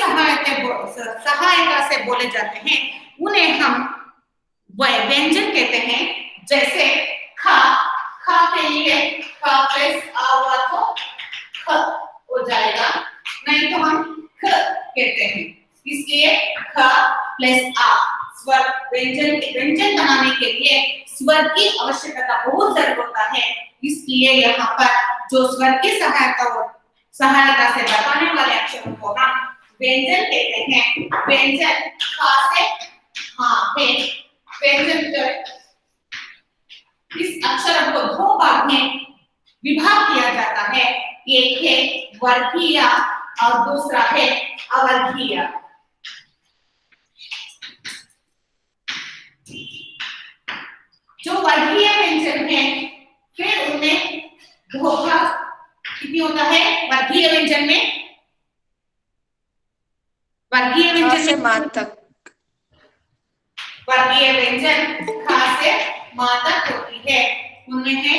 सहायता से बोले जाते हैं उन्हें हम व्यंजन कहते हैं। जैसे खा, खा के लिए खा प्लस आ हुआ तो ख हो जाएगा, नहीं तो हम ख कहते हैं। इसलिए ख प्लस आ स्वर व्यंजन बनाने के लिए स्वर की आवश्यकता बहुत जरूर होता है। इसलिए यहाँ पर जो स्वर की सहायता से बताने वाले अक्षरों को हम व्यंजन कहते हैं। व्यंजन खा से हाँ है, व्यंजन इस अक्षर को 2 भाग में विभाग किया जाता है। एक है वर्गीय और दूसरा है अवर्गीय। जो वर्गीय व्यंजन है फिर उनमें 2 भाग कितनी होता है वर्गीय व्यंजन में? वर्गीय व्यंजन से मा तक। वर्गीय व्यंजन खा से मा तक होती है। उनमें है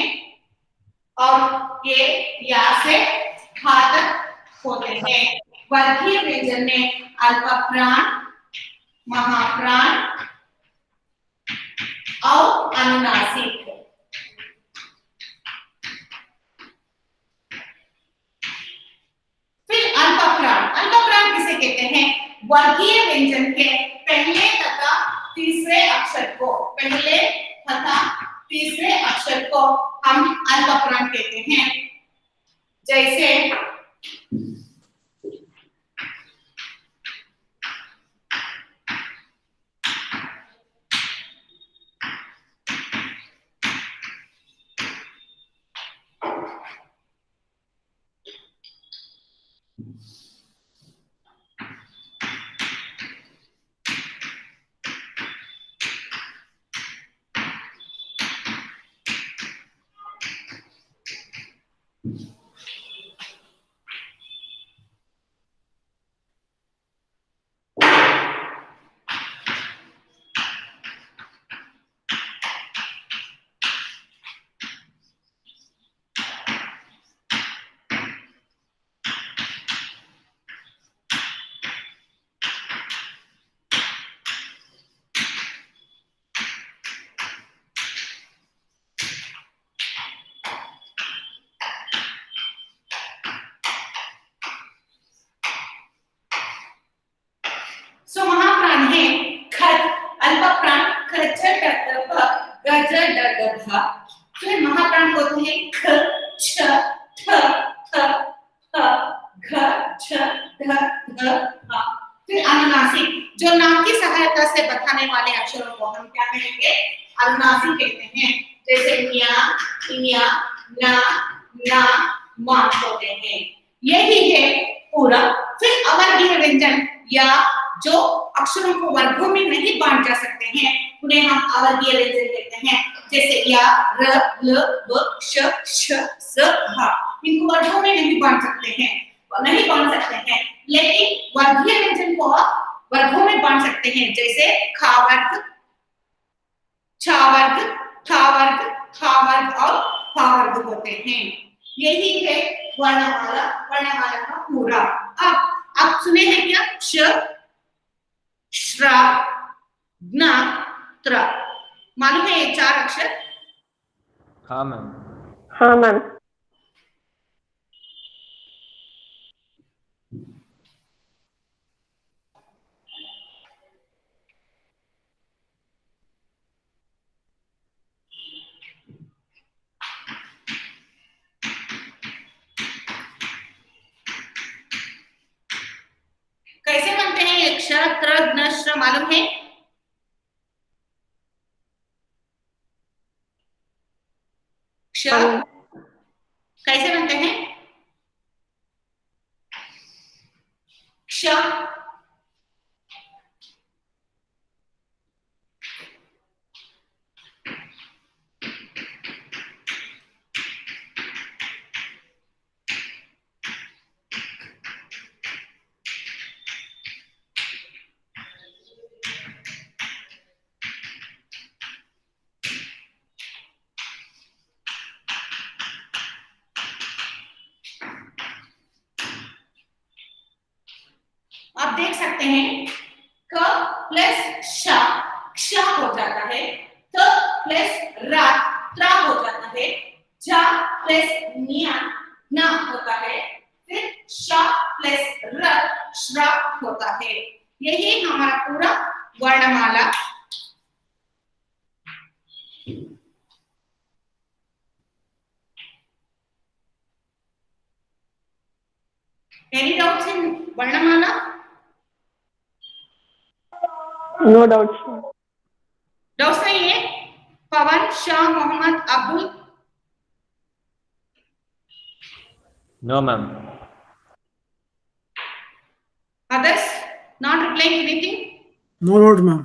और ये या से हा तक होते हैं। वर्गीय व्यंजन में अल्पप्राण, महाप्राण और अनुनासिक। फिर अल्पप्राण, अल्पप्राण किसे कहते हैं? वर्गीय व्यंजन के पहले तथा तीसरे अक्षर को, पहले तथा तीसरे अक्षर को हम अल्पप्राण कहते हैं। जैसे महाप्राण है खत, अल्पप्राण खच ट गज ड ध। फिर महाप्राण होते हैं ख छ ठ थ थ घ छ ढ ध ह। फिर अनुनासिक, जो नाम की सहायता से बताने वाले अक्षरों को हम क्या कहेंगे? अनुनासिक कहते हैं। जैसे निया, इनिया, ना, ना, मा होते हैं। यही है पूरा। फिर अवर्गीय व्यंजन या जो अक्षरों को वर्गों में नहीं बांट जा सकते हैं उन्हें हम अवर्गीय व्यंजन कहते हैं। जैसे या, र, ल, व, श, श, स, ह। इनको वर्गों में नहीं बांट सकते हैं, नहीं बांट सकते हैं, लेकिन वर्गीय व्यंजन को वर्गों में बांट सकते हैं। जैसे खा वर्ग, छा वर्ग, ठा वर्ग, खा वर्ग और फा वर्ग होते हैं। यही है वर्णमाला, वर्णमाला का पूरा। अब सुने हैं क्या? श, श्रा, ज्ञ, त्र। मालूम है ये 4 अक्षर? हाँ मैम। हाँ मैम। कैसे बनते हैं ये क्ष, त्र, ज्ञ, श्र? मालूम है? क्ष कैसे बनते हैं? क्ष आप देख सकते हैं क प्लस श, क्ष हो जाता है। त प्लस रा, त्रा हो जाता है। झ प्लस निया, न होता है। फिर श प्लस र, श्र होता है। यही हमारा पूरा वर्णमाला। Any doubts in वर्णमाला? No doubts. डाउट्स नहीं है? Pawan, Shah, Mohammad, Abdul? No ma'am. Others not replying anything? No doubt, ma'am.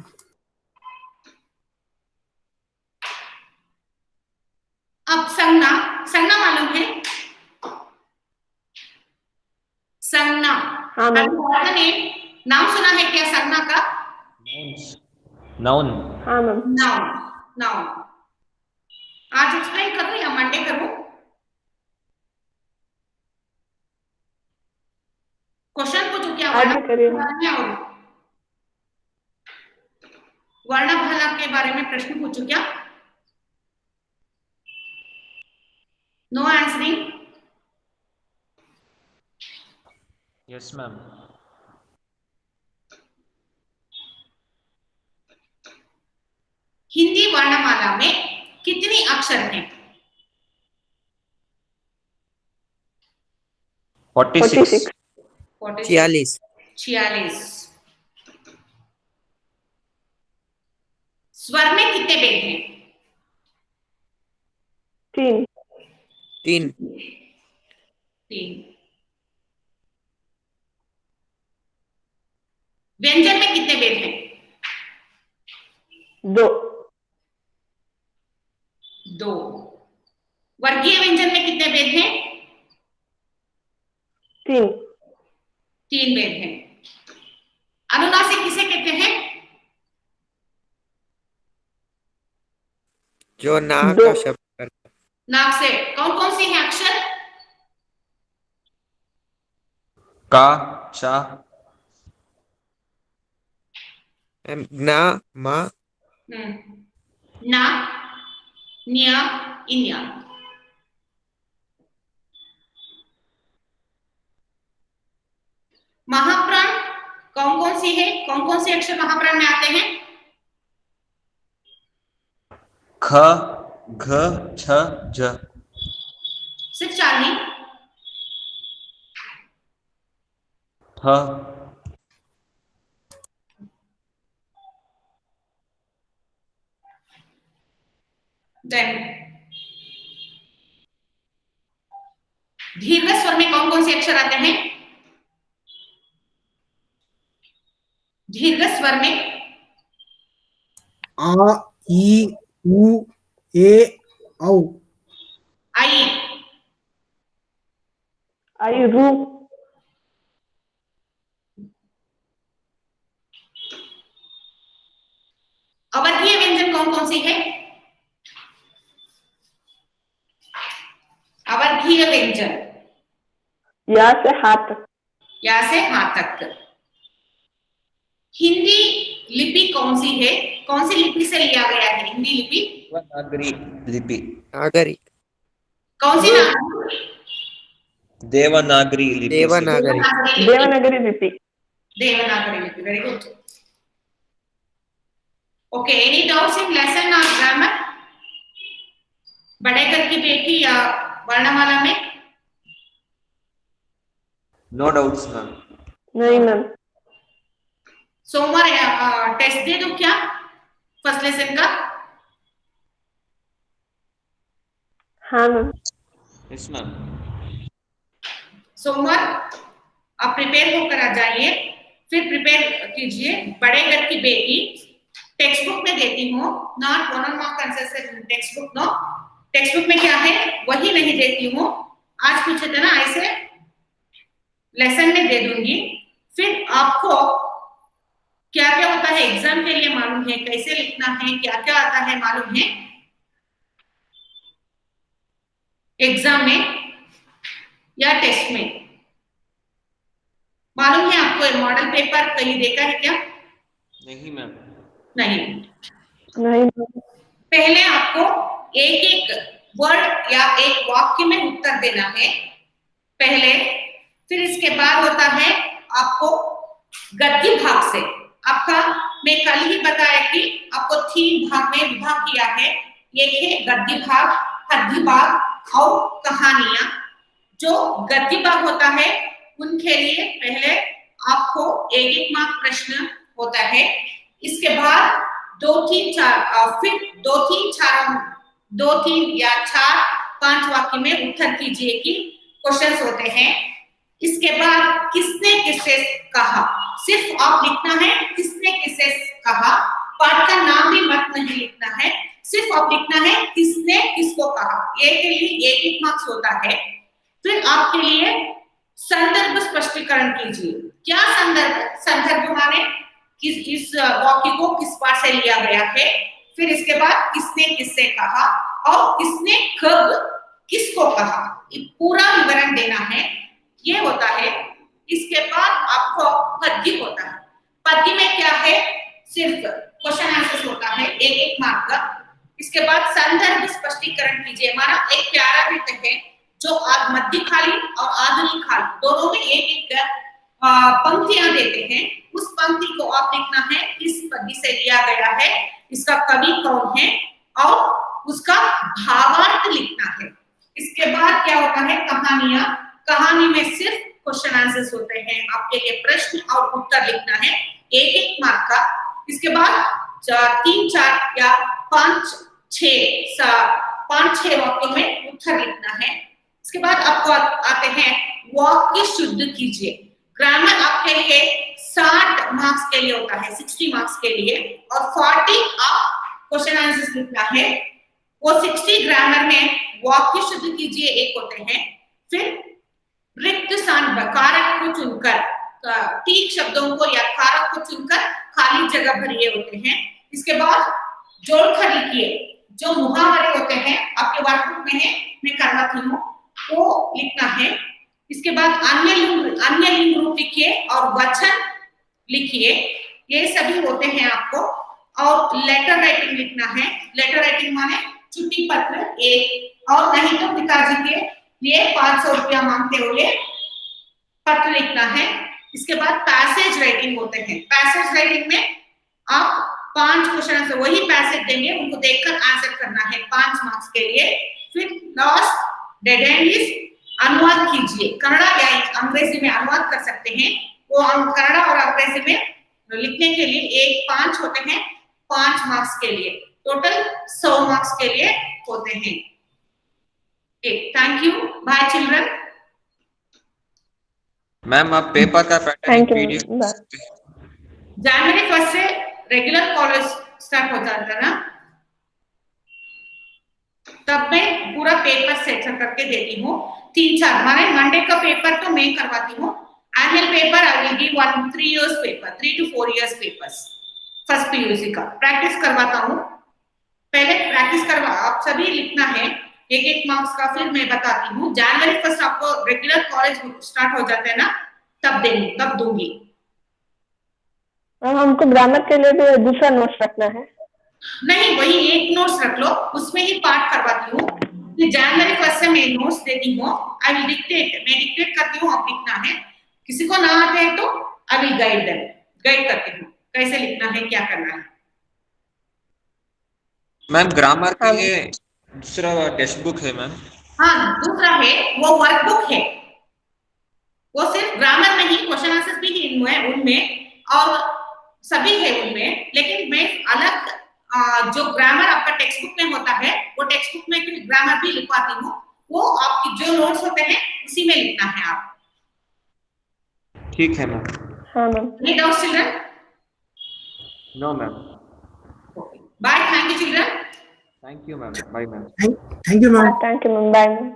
अब संज्ञा, संज्ञा मालूम है? संज्ञा। हाँ मैम। नाम सुना है क्या संज्ञा का? नाउन। हाँ मैम। Noun, noun. आज एक्सप्लेन करूं या मंडे करूं? क्वेश्चन पूछो क्या आगे करिए। वर्णमाला के बारे में प्रश्न पूछो क्या? No answering? Yes ma'am. Hindi वर्णमाला में कितने अक्षर हैं? 46। 46। 46। स्वर में कितने भेद हैं? 3। 3। 3। व्यंजन में कितने भेद हैं? 2। 2। वर्गीय व्यंजन में कितने भेद हैं? 3। 3 भेद हैं। अनुनासिक किसे कहते हैं? जो नाक दो। का शब्द करता है। नाक से कौन कौन से हैं अक्षर? का, चा, ना, मा, ना, न्या, इन्या। महाप्राण कौन कौन सी है? कौन कौन से अक्षर महाप्राण में आते हैं? ख, घ, छ, झ। सिर्फ 4 ही? थ, देन दीर्घ स्वर में कौन कौन से अक्षर आते हैं? दीर्घ स्वर में आ, ई, उ, ए, औ। आई, आई, रू। अवर्गीय व्यंजन कौन कौन सी है? अवर्गीय व्यंजन या से हाथ तक। या से हाथ तक। हिंदी लिपि कौन सी है? कौन सी लिपि से लिया गया है हिंदी लिपि? देवनागरी लिपि। नागरी। कौन सी नाम? देवनागरी लिपि से। देवनागरी। देवनागरी लिपि। देवनागरी लिपि। Very good. Okay, any doubts in lesson और ग्रामर? बड़े घर की बेटी या वर्णमाला में? No doubts ma'am. नहीं मैम। सोमवार टेस्ट दे दो क्या फर्स्ट लेसन का? हाँ मैम। Yes ma'am. सोमवार आप प्रिपेयर होकर आ जाइए, फिर प्रिपेयर कीजिए। बड़े घर की बेटी टेक्स्ट बुक में देती हूँ, not one on one concession text book. No, text book में क्या है वही नहीं देती हूँ। आज पूछे थे ना, ऐसे लेसन में दे दूंगी। फिर आपको क्या क्या होता है एग्जाम के लिए मालूम है, कैसे लिखना है, क्या क्या आता है मालूम है एग्जाम में या टेस्ट में? मालूम है आपको मॉडल पेपर कहीं देखा है क्या? नहीं मैम। नहीं। नहीं मैम। पहले आपको एक एक वर्ड या एक वाक्य में उत्तर देना है पहले। फिर इसके बाद होता है आपको गद्य भाग से। आपका मैं कल ही बताया कि आपको 3 भाग में विभाग किया है। एक है गद्य भाग, पद्य भाग और कहानियां। जो गद्य भाग होता है उनके लिए पहले आपको एक एक मार्क प्रश्न होता है। इसके बाद 2 3 4 फिर 2 3 4 2 3 या 4 5 वाक्य में उत्तर कीजिए कि क्वेश्चंस होते हैं। इसके बाद किसने किससे कहा, सिर्फ आप लिखना है किसने किससे कहा। पाठ का नाम भी मत नहीं लिखना है, सिर्फ आप लिखना है किसने किसको कहा। ये के लिए एक एक मार्क्स होता है। फिर आपके लिए संदर्भ स्पष्टीकरण कीजिए। क्या संदर्भ? संदर्भ माने इस वाक्य को किस पाठ से लिया गया है। फिर इसके बाद किसने किससे कहा और किसने कब किसको कहा, ये पूरा विवरण देना है। ये होता है। इसके बाद आपको पद्य होता है। पद्य में क्या है, सिर्फ क्वेश्चन आंसर होता है 1-1 मार्क का। इसके बाद संदर्भ स्पष्टीकरण कीजिए। हमारा एक प्यारा वृत्त है जो मध्यकालीन और आधुनिक काल दोनों में एक पंक्तियां देते हैं। उस पंक्ति को आप लिखना है किस पद्य से लिया गया है, इसका कवि कौन है और उसका भावार्थ लिखना है। इसके बाद क्या होता है, कहानियां। कहानी में सिर्फ क्वेश्चन आंसर्स होते हैं, आपके लिए प्रश्न और उत्तर लिखना है 1-1 मार्क का। इसके बाद 3-4 या 5-6 वाक्यों में उत्तर लिखना है। इसके बाद आपको आते हैं वाक्य शुद्ध कीजिए। ग्रामर आपके लिए 60 मार्क्स के लिए होता है, 60 मार्क्स के लिए, और 40 आप क्वेश्चन आंसर्स लिखना है। वो 60 ग्रामर में वाक्य शुद्ध कीजिए 1 होते हैं। फिर रिक्त स्थान कारक को चुनकर, ठीक शब्दों को या कारक को चुनकर खाली जगह भरिए होते हैं। इसके बाद जोड़कर लिखिए। जो मुहावरे होते हैं आपके वर्कबुक में है, मैं करवाती हूँ, वो लिखना है। इसके बाद अन्य लिंग रूप लिखिए और वचन लिखिए, ये सभी होते हैं आपको। और लेटर राइटिंग लिखना है। लेटर राइटिंग माने चिट्ठी पत्र 1, और नहीं तो पिताजी के लिए 500 रुपया मांगते हुए पत्र लिखना है। इसके बाद पैसेज राइटिंग होते हैं। पैसेज राइटिंग में आप 5 क्वेश्चन आंसर वही पैसेज देंगे, उनको देखकर आंसर करना है 5 मार्क्स के लिए। फिर लास्ट डेड एंड इज अनुवाद कीजिए। कन्नड़ा या अंग्रेजी में अनुवाद कर सकते हैं, वो हम कन्नड़ा और अंग्रेजी में लिखने के लिए 5 होते हैं 5 मार्क्स के लिए। टोटल 100 मार्क्स के लिए होते हैं। Thank you, bye children. Ma'am आप पेपर का पैटर्न पीडीएफ जनवरी 1 से रेगुलर कॉलेज स्टार्ट हो जाता है ना, तब मैं पूरा पेपर सेट करके देती हूँ। 3-4 माने मंडे का पेपर तो मैं करवाती हूँ। Annual paper I will give 3 years paper, 3 to 4 years papers. First PUC का प्रैक्टिस करवाता हूँ। पहले प्रैक्टिस करवा, आप सभी लिखना है 1-1 मार्क्स का। फिर मैं बताती हूँ जनवरी 1 आपको रेगुलर कॉलेज स्टार्ट हो जाता है ना, तब दूंगी। हमको ग्रामर के लिए भी दूसरा नोट्स रखना है? नहीं, वही एक नोट्स रख लो, उसमें ही पार्ट करवाती हूँ। जनवरी 1 से मैं नोट्स देती हूँ। आई विल डिक्टेट, मैं डिक्टेट करती हूँ, आप लिखना है। किसी को ना आते हैं तो आई विल गाइड करती हूँ कैसे लिखना है, क्या करना है। मैम ग्रामर के लिए दूसरा टेक्स्ट बुक है मैम? हाँ, दूसरा है, वो वर्कबुक है। वो सिर्फ ग्रामर नहीं, क्वेश्चन आंसर्स भी है उनमें और सभी है उनमें, लेकिन मैं अलग जो ग्रामर आपका टेक्स्ट बुक में होता है, वो टेक्स्ट बुक में ग्रामर भी लिखवाती हूँ। वो आपकी जो नोट्स होते हैं उसी में लिखना है आप। ठीक है मैम। हाँ ma'am. Any doubts children? No ma'am. Bye, thank you children. Thank you ma'am, bye ma'am. Thank you ma'am. Thank you ma'am, bye ma'am.